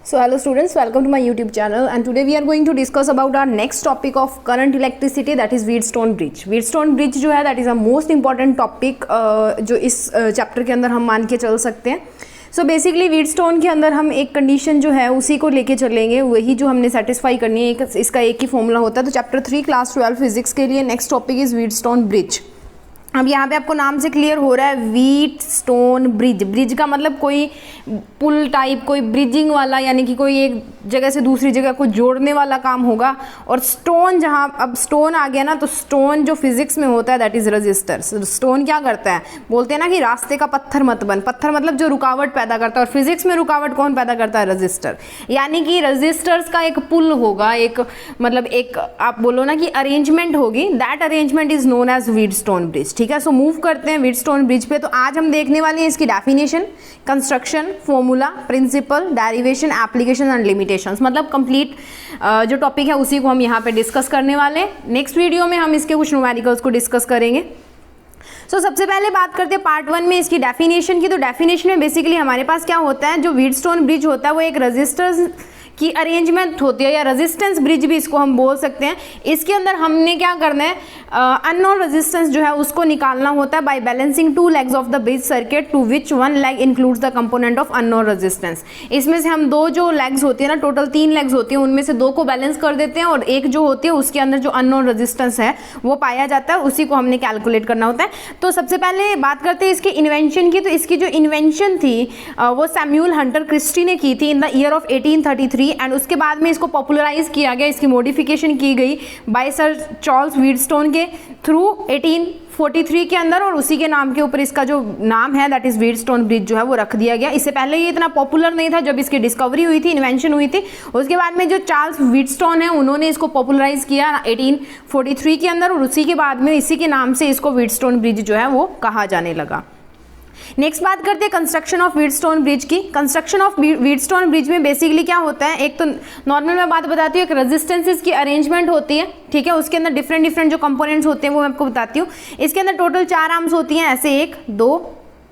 So hello students, welcome to my YouTube channel and today we are going to discuss about our next topic of current electricity, that is Wheatstone bridge. Wheatstone bridge जो है that is a most important topic जो इस chapter के अंदर हम मान के चल सकते हैं. सो बेसिकली व्हीटस्टोन के अंदर हम एक कंडीशन जो है उसी को लेके चलेंगे, वही जो हमने सेटिस्फाई करनी है. इसका एक ही फॉर्मूला होता है. तो चैप्टर 3 क्लास 12 फिजिक्स के लिए next topic is Wheatstone bridge. अब यहाँ पे आपको नाम से क्लियर हो रहा है व्हीटस्टोन ब्रिज. ब्रिज का मतलब कोई पुल टाइप, कोई ब्रिजिंग वाला, यानी कि कोई एक जगह से दूसरी जगह को जोड़ने वाला काम होगा. और स्टोन, जहाँ अब स्टोन आ गया ना, तो स्टोन जो फिजिक्स में होता है दैट इज रजिस्टर. स्टोन क्या करता है, बोलते हैं ना कि रास्ते का पत्थर मत बन. पत्थर मतलब जो रुकावट पैदा करता है, और फिजिक्स में रुकावट कौन पैदा करता है, रजिस्टर. यानी कि रजिस्टर्स का एक पुल होगा, एक मतलब एक आप बोलो ना कि अरेंजमेंट होगी. That arrangement is known as Wheatstone bridge. ठीक है, सो मूव करते हैं व्हीटस्टोन ब्रिज पे. तो आज हम देखने वाले हैं इसकी definition, construction, formula, principle, derivation, application and limitations. मतलब कंप्लीट जो टॉपिक है उसी को हम यहाँ पे डिस्कस करने वाले हैं. नेक्स्ट वीडियो में हम इसके कुछ न्यूमेरिकल्स को डिस्कस करेंगे. सो सबसे पहले बात करते हैं पार्ट 1 में इसकी डेफिनेशन की. तो डेफिनेशन में बेसिकली हमारे पास क्या होता है, जो व्हीटस्टोन ब्रिज होता है वो एक रजिस्टर्स की अरेंजमेंट होती है, या रेजिस्टेंस ब्रिज भी इसको हम बोल सकते हैं. इसके अंदर हमने क्या करना है, अननोन रेजिस्टेंस जो है उसको निकालना होता है by balancing two legs of the bridge circuit to which one leg includes the component of unknown resistance. इसमें से हम दो जो लेग्स होती है ना, टोटल 3 लेग्स होती है, उनमें से 2 को बैलेंस कर देते हैं और एक जो होती है उसके अंदर जो अननोन रेजिस्टेंस है वो पाया जाता है, उसी को हमने कैलकुलेट करना होता है. तो सबसे पहले बात करते हैं इसके इन्वेंशन की. तो इसकी जो इन्वेंशन थी वो सैमुअल हंटर क्रिस्टी ने की थी in the year of 1833. And उसके बाद में इसको पॉपुलराइज किया गया, इसकी मॉडिफिकेशन की गई बाय सर चार्ल्स व्हीटस्टोन के थ्रू 1843 के अंदर, और उसी के नाम के ऊपर इसका जो नाम है दैट इज व्हीटस्टोन ब्रिज जो है वो रख दिया गया. इससे पहले ये इतना पॉपुलर नहीं था. जब इसकी डिस्कवरी हुई थी, इन्वेंशन हुई थी, उसके बाद में जो चार्ल्स व्हीटस्टोन है उन्होंने इसको पॉपुलराइज किया 1843 के अंदर, और उसी के बाद में इसी के नाम से इसको व्हीटस्टोन ब्रिज जो है वो कहा जाने लगा. नेक्स्ट बात करते हैं कंस्ट्रक्शन ऑफ व्हीटस्टोन ब्रिज की. कंस्ट्रक्शन ऑफ व्हीटस्टोन ब्रिज में बेसिकली क्या होता है, एक तो नॉर्मल मैं बात बताती हूँ, एक रेजिस्टेंसेस की अरेंजमेंट होती है. ठीक है, उसके अंदर डिफरेंट जो कंपोनेंट्स होते हैं वो मैं आपको बताती हूँ. इसके अंदर टोटल 4 आर्म्स होती हैं, ऐसे 1 2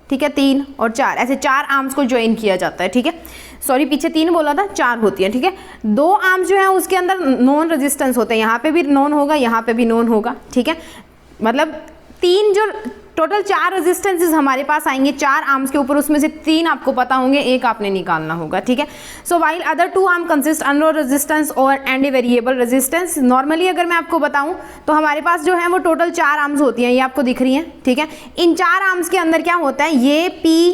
ठीक है 3 और 4, ऐसे 4 आर्म्स को ज्वाइन किया जाता है. ठीक है, सॉरी पीछे 3 बोला था, 4 होती है. ठीक है, 2 आर्म्स जो है उसके अंदर नॉन रेजिस्टेंस होते हैं, यहाँ पे भी नॉन होगा, यहाँ पे भी नॉन होगा. ठीक है, मतलब 3 जो टोटल 4 रेजिस्टेंसेस हमारे पास आएंगे 4 आर्म्स के ऊपर, उसमें से 3 आपको पता होंगे, एक आपने निकालना होगा. ठीक है, so while other 2 arm consist unknown resistance और एंड वेरिएबल रेजिस्टेंस. नॉर्मली अगर मैं आपको बताऊं तो हमारे पास जो है वो टोटल 4 आर्म्स होती हैं, ये आपको दिख रही हैं. ठीक है, इन 4 आर्म्स के अंदर क्या होता है, ये P,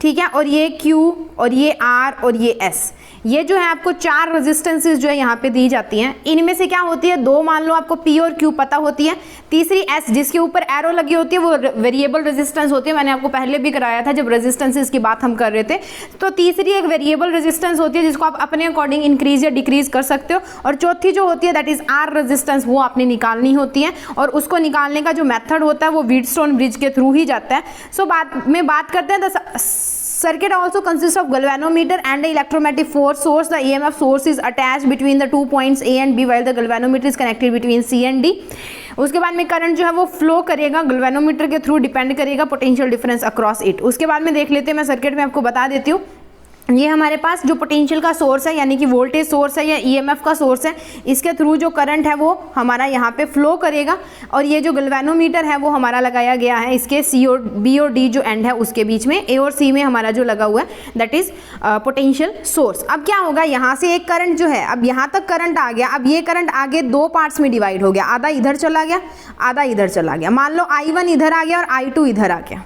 ठीक है, और ये Q और ये R और ये S, ये जो है आपको 4 रेजिस्टेंसेस जो है यहाँ पे दी जाती हैं. इनमें से क्या होती है, 2 मान लो आपको P और Q पता होती है, तीसरी S जिसके ऊपर एरो लगी होती है वो वेरिएबल रेजिस्टेंस होती है. मैंने आपको पहले भी कराया था जब रेजिस्टेंसेस की बात हम कर रहे थे. तो तीसरी एक वेरिएबल रेजिस्टेंस होती है जिसको आप अपने अकॉर्डिंग इंक्रीज या डिक्रीज कर सकते हो. और चौथी जो होती है दैट इज R रेजिस्टेंस, वो आपने निकालनी होती है, और उसको निकालने का जो मेथड होता है वो व्हीटस्टोन ब्रिज के थ्रू ही जाता है. सो बात करते हैं circuit also consists of galvanometer and the electromagnetic force source. The EMF source is attached between the 2 points A and B while the galvanometer is connected between C and D. उसके बाद में current जो है वो flow करेगा galvanometer के through, depend करेगा potential difference across it. उसके बाद में देख लेते हैं, मैं सर्किट में आपको बता देती हूँ. ये हमारे पास जो पोटेंशियल का सोर्स है, यानी कि वोल्टेज सोर्स है या ईएमएफ का सोर्स है, इसके थ्रू जो करंट है वो हमारा यहाँ पे फ्लो करेगा. और ये जो गैल्वेनोमीटर है वो हमारा लगाया गया है इसके बी और डी जो एंड है उसके बीच में, ए और सी में हमारा जो लगा हुआ है दैट इज पोटेंशियल सोर्स. अब क्या होगा, यहाँ से एक करंट जो है, अब यहाँ तक करंट आ गया. अब ये करंट आगे 2 पार्ट्स में डिवाइड हो गया, आधा इधर चला गया, आधा इधर चला गया. मान लो I1 इधर आ गया और I2 इधर आ गया.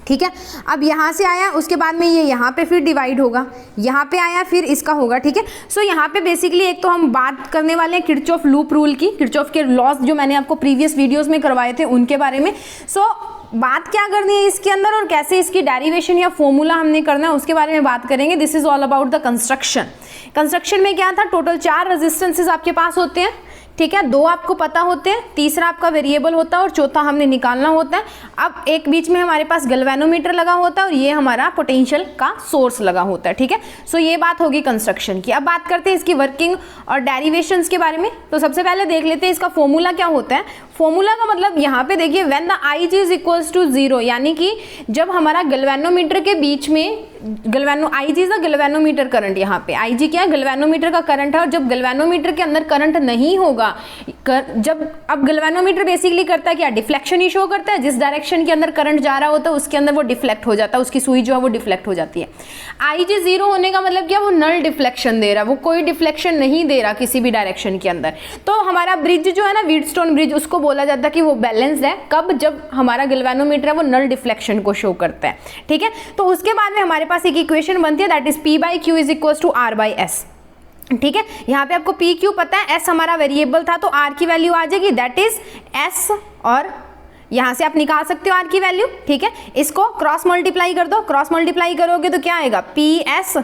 ठीक है, अब यहाँ से आया, उसके बाद में ये यहाँ पे फिर डिवाइड होगा, यहाँ पे आया फिर इसका होगा. ठीक है, सो यहाँ पे बेसिकली एक तो हम बात करने वाले हैं किरचॉफ लूप रूल की, किरचॉफ के लॉस जो मैंने आपको प्रीवियस वीडियोस में करवाए थे उनके बारे में. सो बात क्या करनी है इसके अंदर और कैसे इसकी डेरिवेशन या फॉर्मूला हमने करना है उसके बारे में बात करेंगे. This is all about the construction. Construction में क्या था, टोटल 4 रेजिस्टेंसेस आपके पास होते हैं. ठीक है, 2 आपको पता होते हैं, तीसरा आपका वेरिएबल होता है और चौथा हमने निकालना होता है। अब एक बीच में हमारे पास गैल्वेनोमीटर लगा होता है और ये हमारा पोटेंशियल का सोर्स लगा होता है। ठीक है, सो ये बात होगी कंस्ट्रक्शन की। अब बात करते हैं इसकी वर्किंग और डेरिवेशंस के बारे में। तो सबसे पहले देख लेते हैं इसका फॉर्मूला क्या होता है। फॉर्मूला का मतलब यहाँ पे देखिए, when the Ig is equals to 0, यानी कि जब हमारा गैल्वेनोमीटर के बीच में Ig is the galvanometer current, यहाँ पे Ig क्या है, गैल्वेनोमीटर का करंट है। और जब गैल्वेनोमीटर के अंदर करंट नहीं होगा, जब अब गैल्वेनोमीटर बेसिकली करता है क्या, डिफ्लेक्शन ही शो करता है। जिस डायरेक्शन के अंदर करंट जा रहा होता है उसके अंदर वो डिफ्लेक्ट हो जाता है, उसकी सुई जो है वो डिफ्लेक्ट हो जाती है। Ig 0 होने का मतलब क्या, वो नल डिफ्लेक्शन दे रहा है, वो कोई डिफ्लेक्शन नहीं दे रहा किसी भी डायरेक्शन के अंदर। तो हमारा ब्रिज जो है ना, व्हीटस्टोन ब्रिज, उसको बोला जाता है कि वो बैलेंस्ड है। कब, जब हमारा गैल्वेनोमीटर है वो नल डिफ्लेक्शन को शो करता है। ठीक है, तो उसके बाद में हमारे पास एक इक्वेशन बनती है, that is P/Q is equal to R/S। ठीक है, यहाँ पे आपको P Q पता है, S हमारा वेरिएबल था तो R की वैल्यू आ जाएगी, दैट इज S, और यहाँ से आप निकाल सकते हो R की वैल्यू। ठीक है, इसको क्रॉस मल्टीप्लाई कर दो, क्रॉस मल्टीप्लाई करोगे तो क्या आएगा, PS,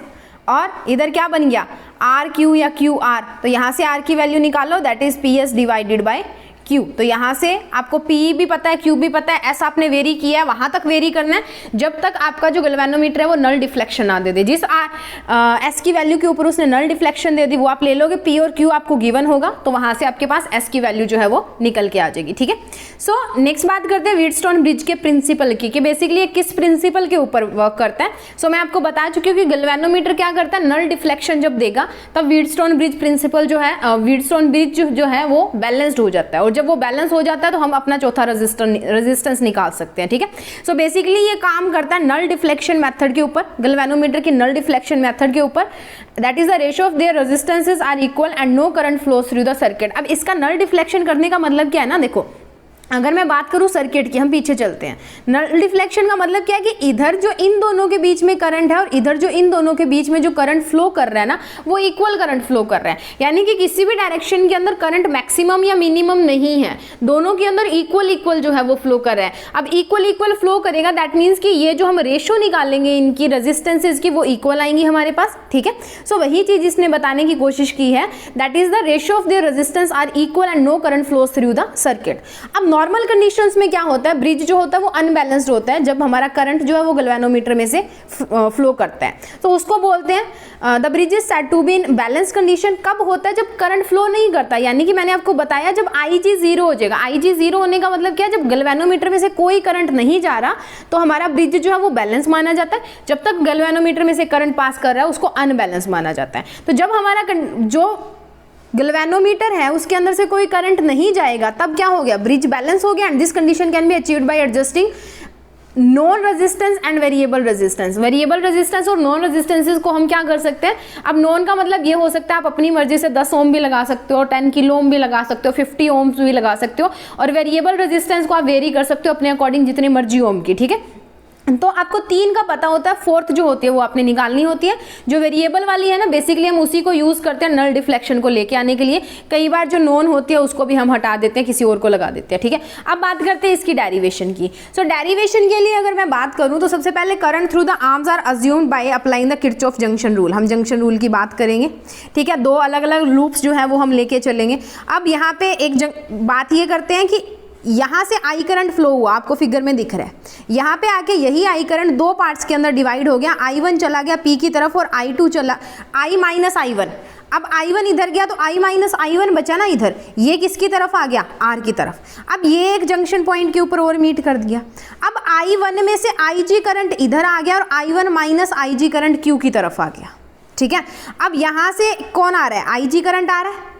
और इधर क्या बन गया, RQ या QR। तो यहाँ से R की वैल्यू निकालो, that is PS divided by Q। तो यहाँ से आपको P भी पता है, Q भी पता है, S आपने वेरी किया है, वहां तक वेरी करना है जब तक आपका जो गैल्वेनोमीटर है वो नल डिफ्लेक्शन ना दे दे। जिस S की वैल्यू के ऊपर उसने नल डिफ्लेक्शन दे दी वो आप ले लोगे, P और Q आपको गिवन होगा, तो वहां से आपके पास S की वैल्यू जो है वो निकल के आ जाएगी। ठीक है, सो नेक्स्ट बात करते हैं व्हीटस्टोन ब्रिज के प्रिंसिपल की, कि बेसिकली ये किस प्रिंसिपल के ऊपर वर्क करता है। सो मैं आपको बता चुकी हूँ कि गैल्वेनोमीटर क्या करता है, नल डिफ्लेक्शन जब देगा तब व्हीटस्टोन ब्रिज प्रिंसिपल जो है, व्हीटस्टोन ब्रिज जो है वो बैलेंस्ड हो जाता है, और जब वो बैलेंस हो जाता है तो हम अपना चौथा रेजिस्टेंस निकाल सकते हैं। ठीक है, सो बेसिकली ये काम करता है नल डिफ्लेक्शन मेथड के ऊपर, गैल्वेनोमीटर की नल डिफ्लेक्शन मेथड के ऊपर, that is the ratio of their resistances are equal and no current flows through the circuit. अब इसका नल डिफ्लेक्शन करने का मतलब क्या है ना, देखो अगर मैं बात करूं सर्किट की, हम पीछे चलते हैं। नल डिफ्लेक्शन का मतलब क्या है कि इधर जो इन दोनों के बीच में करंट है और इधर जो इन दोनों के बीच में जो करंट फ्लो कर रहा है ना, वो इक्वल करंट फ्लो कर रहा है, यानी कि किसी भी डायरेक्शन के अंदर करंट मैक्सिमम या मिनिमम नहीं है, दोनों के अंदर इक्वल जो है वो फ्लो कर रहा है। अब इक्वल फ्लो करेगा, दैट मीन्स कि ये जो हम रेशियो निकालेंगे इनकी रेजिस्टेंसेज की, वो इक्वल आएंगी हमारे पास। ठीक है, सो वही चीज इसने बताने की कोशिश की है, that is the ratio of their resistance are equal and no current flows through the circuit. अब नॉर्मल कंडीशंस में क्या होता है, ब्रिज जो होता है वो अनबैलेंस्ड होता है जब हमारा करंट जो है वो गैल्वेनोमीटर में से फ्लो करता है, तो उसको बोलते हैं the bridge is said to be in balance condition. कब होता है, जब करंट फ्लो नहीं करता, यानी कि मैंने आपको बताया जब Ig 0 हो जाएगा। Ig 0 होने का मतलब क्या है, जब गैल्वेनोमीटर में से कोई करंट नहीं जा रहा तो हमारा ब्रिज जो है वो बैलेंस माना जाता है। जब तक गैल्वेनोमीटर में से करंट पास कर रहा है उसको अनबैलेंस माना जाता है। तो जब हमारा जो गैल्वेनोमीटर है उसके अंदर से कोई करंट नहीं जाएगा तब क्या हो गया, ब्रिज बैलेंस हो गया। And this condition can be achieved by adjusting non resistance and variable resistance. Variable resistance और नॉन रेजिस्टेंसेस को हम क्या कर सकते हैं, अब नॉन का मतलब ये हो सकता है आप अपनी मर्जी से 10 ओम भी लगा सकते हो, 10 किलो ओम भी लगा सकते हो, 50 ओम्स भी लगा सकते हो, और वेरिएबल रेजिस्टेंस को आप वेरी कर सकते हो अपने अकॉर्डिंग जितनी मर्जी ओम की। ठीक है, तो आपको 3 का पता होता है, 4th जो होती है वो आपने निकालनी होती है। जो वेरिएबल वाली है ना, बेसिकली हम उसी को यूज करते हैं नल डिफ्लेक्शन को लेके आने के लिए। कई बार जो नॉन होती है उसको भी हम हटा देते हैं, किसी और को लगा देते हैं। ठीक है, अब बात करते हैं इसकी डेरिवेशन की। सो डेरिवेशन के लिए अगर मैं बात करूं तो सबसे पहले current through the arms are assumed by applying the Kirchhoff junction rule. हम जंक्शन रूल की बात करेंगे। ठीक है, 2 अलग अलग लूप्स जो है वो हम लेके चलेंगे। अब यहाँ पे एक बात ये करते हैं कि यहाँ से आई करंट फ्लो हुआ, आपको फिगर में दिख रहा है, यहाँ पे आके यही आई करंट 2 पार्ट्स के अंदर डिवाइड हो गया। I1 चला गया P की तरफ और I2 चला I माइनस I1। अब I1 इधर गया तो I माइनस I1 बचा ना इधर, ये किसकी तरफ आ गया, R की तरफ। अब ये एक जंक्शन पॉइंट के ऊपर और मीट कर दिया। अब I1 में से IG करंट इधर आ गया और I1 minus IG current Q की तरफ आ गया। ठीक है, अब यहाँ से कौन आ रहा है, IG करंट आ रहा है,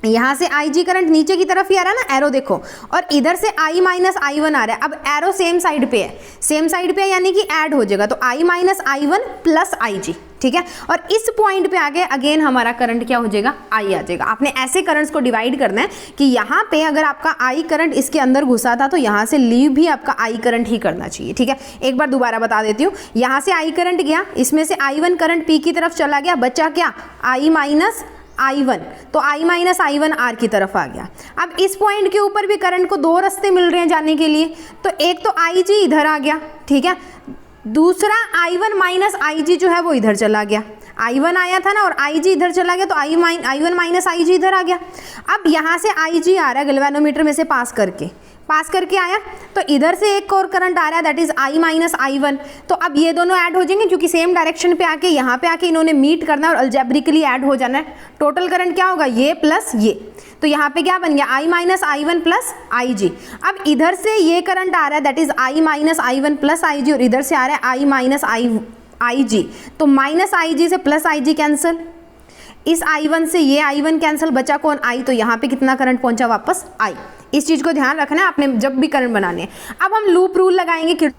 यहाँ से Ig करंट नीचे की तरफ ही आ रहा है ना, एरो देखो, और इधर से I माइनस I1 आ रहा है। अब एरो सेम साइड पे है, सेम साइड पे है यानी कि ऐड हो जाएगा, तो I minus I1 plus Ig। ठीक है, और इस पॉइंट पे आगे अगेन हमारा करंट क्या हो जाएगा, I आ जाएगा। आपने ऐसे करंट्स को डिवाइड करना है कि यहाँ पे अगर आपका I करंट इसके अंदर घुसा था तो यहाँ से लीव भी आपका I करंट ही करना चाहिए। ठीक है, एक बार दोबारा बता देती हूँ, यहाँ से I करंट गया, इसमें से I1 करंट P की तरफ चला गया, बचा क्या, I माइनस I1, तो I माइनस I1 R की तरफ आ गया। अब इस पॉइंट के ऊपर भी करंट को 2 रास्ते मिल रहे हैं जाने के लिए, तो एक तो Ig इधर आ गया, ठीक है, दूसरा I1 माइनस Ig जो है वो इधर चला गया। I1 आया था ना और Ig इधर चला गया तो I1 माइनस Ig इधर आ गया। अब यहाँ से Ig आ रहा है गैल्वेनोमीटर में से पास करके आया, तो इधर से एक और करंट आ रहा है that is I minus I1। तो अब ये दोनों ऐड हो जाएंगे क्योंकि सेम डायरेक्शन पे आके यहाँ पे आके इन्होंने मीट करना है और अलजेब्रिकली ऐड हो जाना है। टोटल करंट क्या होगा, ये प्लस ये, तो यहाँ पे क्या बन गया I minus I1 plus Ig। अब इधर से ये करंट आ रहा है that is I minus I1 plus Ig और इधर से आ रहा है I माइनस Ig, तो माइनस Ig से प्लस Ig कैंसिल, इस I1 से ये I1 कैंसिल, बचा कौन I, तो यहाँ पे कितना करंट पहुंचा वापस I। इस चीज को ध्यान रखना है आपने जब भी करंट बनाने हैं। अब हम लूप रूल लगाएंगे।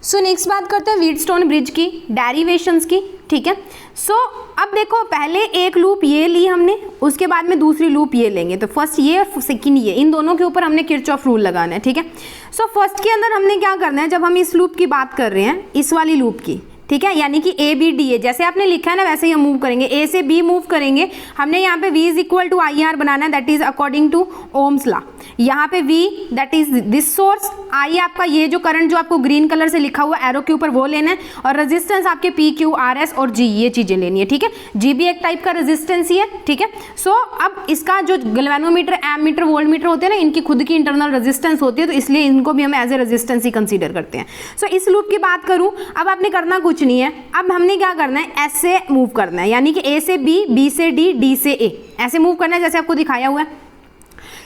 सो नेक्स्ट बात करते हैं व्हीटस्टोन ब्रिज की डेरिवेशंस की, ठीक है। सो अब देखो पहले एक लूप ये ली हमने, उसके बाद में दूसरी लूप ये लेंगे, तो फर्स्ट ये और सेकंड ये, इन दोनों के ऊपर हमने किरचॉफ रूल लगाना है, ठीक है। सो फर्स्ट के अंदर हमने क्या करना है, जब हम इस लूप की बात कर रहे हैं, इस वाली लूप की, ठीक है, यानी कि ए बी डी ए जैसे आपने लिखा है ना वैसे ही हम मूव करेंगे, ए से बी मूव करेंगे। हमने यहाँ पे V is equal to I R बनाना है that is according to Ohm's law. यहाँ पे V that is this source, I आपका ये जो करंट जो आपको ग्रीन कलर से लिखा हुआ एरो के ऊपर वो लेना है, और रेजिस्टेंस आपके P Q R S और G ये चीजें लेनी है, ठीक है। G भी एक टाइप का रेजिस्टेंस ही है, ठीक है। सो अब इसका जो गैल्वेनोमीटर, एमीटर, वोल्टमीटर होते हैं ना, इनकी खुद की इंटरनल रेजिस्टेंस होती है, तो इसलिए इनको भी हम एज ए रेजिस्टेंस ही कंसीडर करते हैं। सो इस लूप की बात करूं, अब आपने करना कुछ नहीं है, अब हमने क्या करना है, ऐसे मूव करना है, यानी कि A से B, B से D, D से A, ऐसे मूव करना है जैसे आपको दिखाया हुआ है।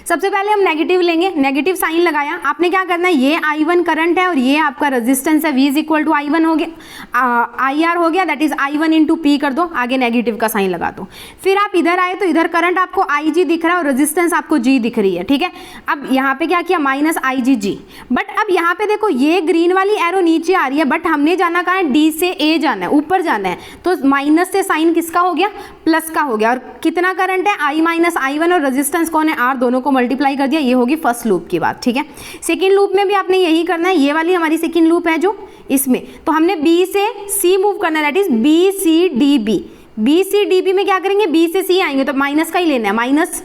सबसे पहले हम नेगेटिव लेंगे, नेगेटिव साइन लगाया, आपने क्या करना है, ये I1 करंट है और ये आपका रेजिस्टेंस है, V is equal to I1 हो गया, IR हो गया that is I1 into P कर दो, आगे नेगेटिव का साइन लगा दो। फिर आप इधर आए तो इधर करंट आपको IG दिख रहा है और रेजिस्टेंस आपको G दिख रही है, ठीक है। अब यहाँ पे क्या किया, माइनस IgG, बट अब यहाँ पे देखो ये ग्रीन वाली एरो नीचे आ रही है, बट हमने जाना कहाँ है, D से A जाना है, ऊपर जाना है, तो माइनस से साइन किसका हो गया, प्लस का हो गया, और कितना करंट है, I माइनस I1 और रेजिस्टेंस कौन है, R, दोनों को मल्टीप्लाई कर दिया। ये होगी फर्स्ट लूप की बात, ठीक है। सेकंड लूप में भी आपने यही करना है, ये वाली हमारी सेकंड लूप है जो इसमें, तो हमने B से C मूव करना है दैट इज BCDB। BCDB में क्या करेंगे, B से C आएंगे तो माइनस का ही लेना है, माइनस।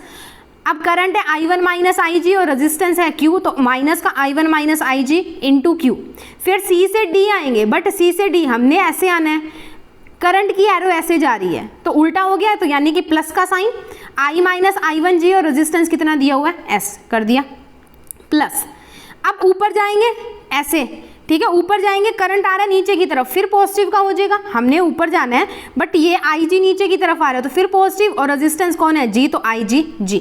अब करंट है I1 माइनस IG और रेजिस्टेंस है Q, तो माइनस का I1 minus IG into Q। फिर C से D आएंगे, बट C से D हमने ऐसे आना है, करंट की एरो ऐसे जा रही है तो उल्टा हो गया, तो यानी कि प्लस का साइन, I माइनस I1G और रेजिस्टेंस कितना दिया हुआ है, S कर दिया, प्लस। अब ऊपर जाएंगे ऐसे, ठीक है, ऊपर जाएंगे, करंट आ रहा है नीचे की तरफ, फिर पॉजिटिव का हो जाएगा, हमने ऊपर जाना है बट ये IG नीचे की तरफ आ रहा है, तो फिर पॉजिटिव, और रेजिस्टेंस कौन है, G, तो IgG,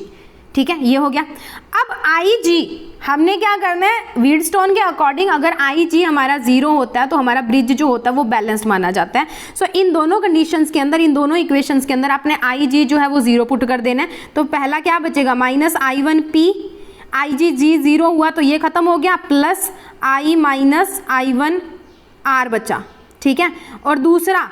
ठीक है, ये हो गया। अब IG हमने क्या करना है, व्हीटस्टोन के अकॉर्डिंग अगर IG हमारा 0 होता है तो हमारा ब्रिज जो होता है वो बैलेंस्ड माना जाता है। सो इन दोनों कंडीशंस के अंदर, इन दोनों इक्वेशंस के अंदर आपने IG जो है वो 0 पुट कर देना है, तो पहला क्या बचेगा, माइनस I1P, IgG 0 हुआ तो ये खत्म हो गया, प्लस I माइनस I1R बचा, ठीक है, और दूसरा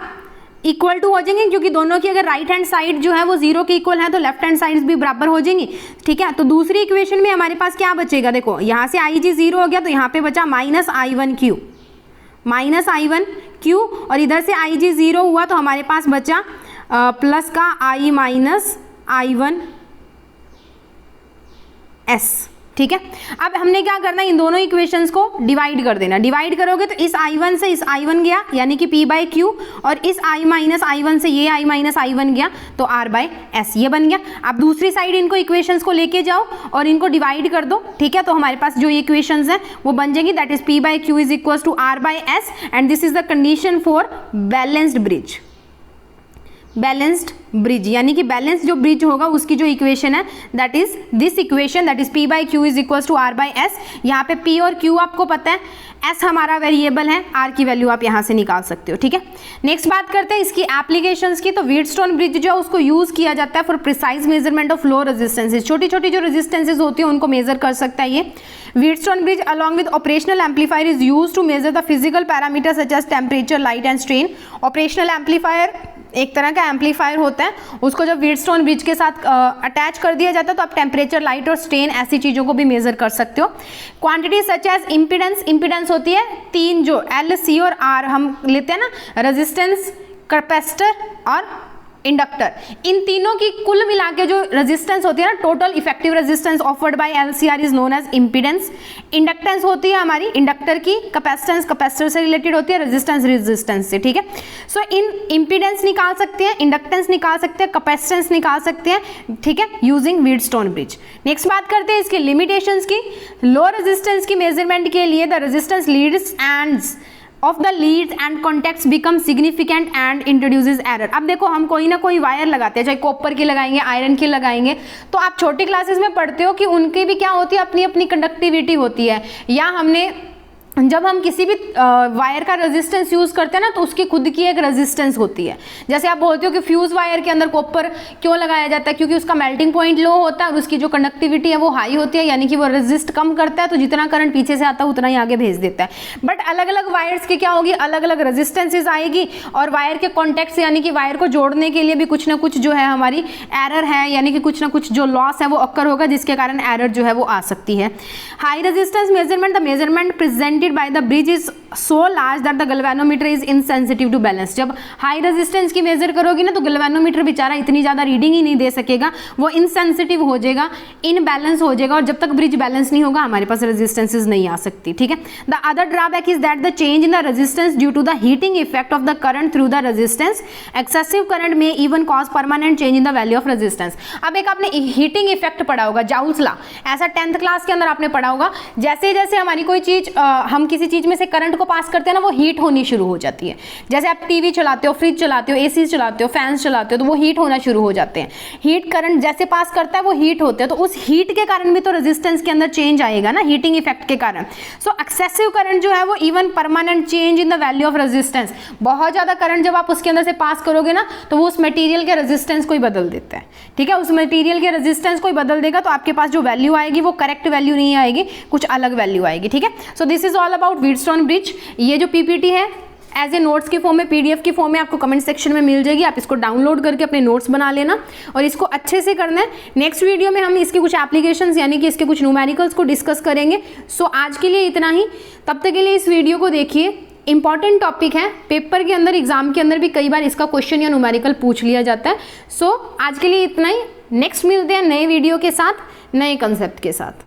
इक्वल टू हो जाएंगे क्योंकि दोनों की अगर राइट हैंड साइड जो है वो 0 के इक्वल है तो लेफ्ट हैंड साइड भी बराबर हो जाएंगी, ठीक है। तो दूसरी इक्वेशन में हमारे पास क्या बचेगा, देखो यहाँ से IG 0 हो गया तो यहाँ पे बचा माइनस I1Q, माइनस I1Q, और इधर से IG 0 हुआ तो हमारे पास बचा प्लस का I माइनस I1S, ठीक है। अब हमने क्या करना है, इन दोनों इक्वेशंस को डिवाइड कर देना, डिवाइड करोगे तो इस I1 से इस I1 गया यानी कि P बाई Q, और इस I माइनस I1 से ये I माइनस I1 गया तो R बाई S, ये बन गया। अब दूसरी साइड इनको इक्वेशंस को लेके जाओ और इनको डिवाइड कर दो, ठीक है, तो हमारे पास जो इक्वेशंस हैं वो बन जाएंगी that is P by Q is equal to R by S, and this is the condition for balanced bridge. Balanced bridge यानी कि बैलेंस जो ब्रिज होगा उसकी जो इक्वेशन है that is this equation, that is P by Q is equal to R by S। यहाँ पे P और Q आपको पता है, S हमारा वेरिएबल है, R की वैल्यू आप यहाँ से निकाल सकते हो, ठीक है। नेक्स्ट बात करते हैं इसकी एप्लीकेशंस की। तो व्हीटस्टोन ब्रिज जो है उसको यूज किया जाता है for precise measurement of low resistances, छोटी छोटी जो रेजिस्टेंसेज होती है उनको मेजर कर सकता है ये। Wheatstone bridge along with operational amplifier is use to measure the physical parameter such as temperature, light and strain. Operational amplifier एक तरह का एम्पलीफायर होता है, उसको जब व्हीटस्टोन ब्रिज के साथ अटैच कर दिया जाता है तो आप टेम्परेचर, लाइट और स्ट्रेन ऐसी चीज़ों को भी मेजर कर सकते हो। Quantity such as impedance, impedance होती है तीन जो L, C और R हम लेते हैं ना, रेजिस्टेंस, कैपेसिटर और इंडक्टर, इन तीनों की कुल मिला के जो रेजिस्टेंस होती है ना, total effective resistance offered by LCR is known as impedance. Inductance होती है हमारी इंडक्टर की, कैपेसिटेंस कैपेसिटर से रिलेटेड होती है, रेजिस्टेंस रेजिस्टेंस से, ठीक है। सो इन इंपीडेंस निकाल सकते हैं, इंडक्टेंस निकाल सकते हैं, कैपेसिटेंस निकाल सकते हैं, ठीक है, यूजिंग व्हीटस्टोन ब्रिज। नेक्स्ट बात करते हैं इसके लिमिटेशंस की। लो रेजिस्टेंस की मेजरमेंट के लिए the resistance Leeds end of the leads and contacts become significant and introduces error. अब देखो हम कोई ना कोई वायर लगाते हैं, चाहे कॉपर की लगाएंगे, आयरन की लगाएंगे, तो आप छोटी क्लासेस में पढ़ते हो कि उनकी भी क्या होती है, अपनी अपनी कंडक्टिविटी होती है। या हमने जब हम किसी भी वायर का रेजिस्टेंस यूज करते हैं ना, तो उसकी खुद की एक रेजिस्टेंस होती है। जैसे आप बोलते हो कि फ्यूज वायर के अंदर कॉपर क्यों लगाया जाता है, क्योंकि उसका मेल्टिंग पॉइंट लो होता है और उसकी जो कंडक्टिविटी है वो हाई होती है, यानी कि वो रेजिस्ट कम करता है, तो जितना करंट पीछे से आता है उतना ही आगे भेज देता है। बट अलग अलग वायर्स की क्या होगी, अलग अलग रेजिस्टेंसेज आएगी, और वायर के कॉन्टेक्ट यानी कि वायर को जोड़ने के लिए भी कुछ ना कुछ जो है हमारी एरर है, यानी कि कुछ ना कुछ जो लॉस है वो अक्कर होगा, जिसके कारण एरर जो है वो आ सकती है। High resistance measurement, the measurement presented by the bridge is so large that the galvanometer is insensitive to balance। जब हाई रेजिस्टेंस की मेजर करोगी ना, तो गैल्वेनोमीटर बेचारा इतनी ज़्यादा रीडिंग ही नहीं दे सकेगा, वो इनसेंसिटिव हो जाएगा, इनबैलेंस हो जाएगा, और जब तक ब्रिज बैलेंस नहीं होगा हमारे पास रेजिस्टेंसेज नहीं आ सकती, ठीक है। The other drawback is that the change in the resistance due to the heating effect of the current through the resistance, excessive current may even cause permanent change in the value of resistance. अब एक आपने heating effect पढ़ा होगा, joules law, ऐसा 10th class के अंदर आपने पढ़ा होगा। जैसे जैसे हमारी कोई चीज हम किसी चीज में से करंट को पास करते हैं ना, वो हीट होनी शुरू हो जाती है। जैसे आप टीवी चलाते हो, फ्रिज चलाते हो, एसी चलाते हो, फैंस चलाते हो, तो वो हीट होना शुरू हो जाते हैं। हीट करंट जैसे पास करता है वो हीट होते हैं, तो उस हीट के कारण भी तो रेजिस्टेंस के अंदर चेंज आएगा ना, हीटिंग इफेक्ट के कारण। सो एक्सेसिव करंट जो है वो even permanent change in the value of resistance, बहुत ज्यादा करंट जब आप उसके अंदर से पास करोगे ना, तो वो उस मटेरियल के रेजिस्टेंस को ही बदल देता है, ठीक है। उस मटेरियल के रेजिस्टेंस को ही बदल देगा, तो आपके पास जो वैल्यू आएगी वो करेक्ट वैल्यू नहीं आएगी, कुछ अलग वैल्यू आएगी, ठीक है। So this is all about Wheatstone bridge. ये जो पीपीटी है एज ए नोट्स की फॉर्म में, पीडीएफ की फॉर्म में आपको कमेंट सेक्शन में मिल जाएगी, आप इसको डाउनलोड करके अपने नोट्स बना लेना और इसको अच्छे से करना है। नेक्स्ट वीडियो में हम इसके कुछ एप्लीकेशंस यानी कि इसके कुछ न्यूमेरिकल्स को डिस्कस करेंगे। सो आज के लिए इतना ही, तब तक के लिए इस वीडियो को देखिए, इंपॉर्टेंट टॉपिक है, पेपर के अंदर एग्जाम के अंदर भी कई बार इसका क्वेश्चन या न्यूमेरिकल पूछ लिया जाता है। सो आज के लिए इतना ही, नेक्स्ट मिलते हैं नए वीडियो के साथ, नए कंसेप्ट के साथ।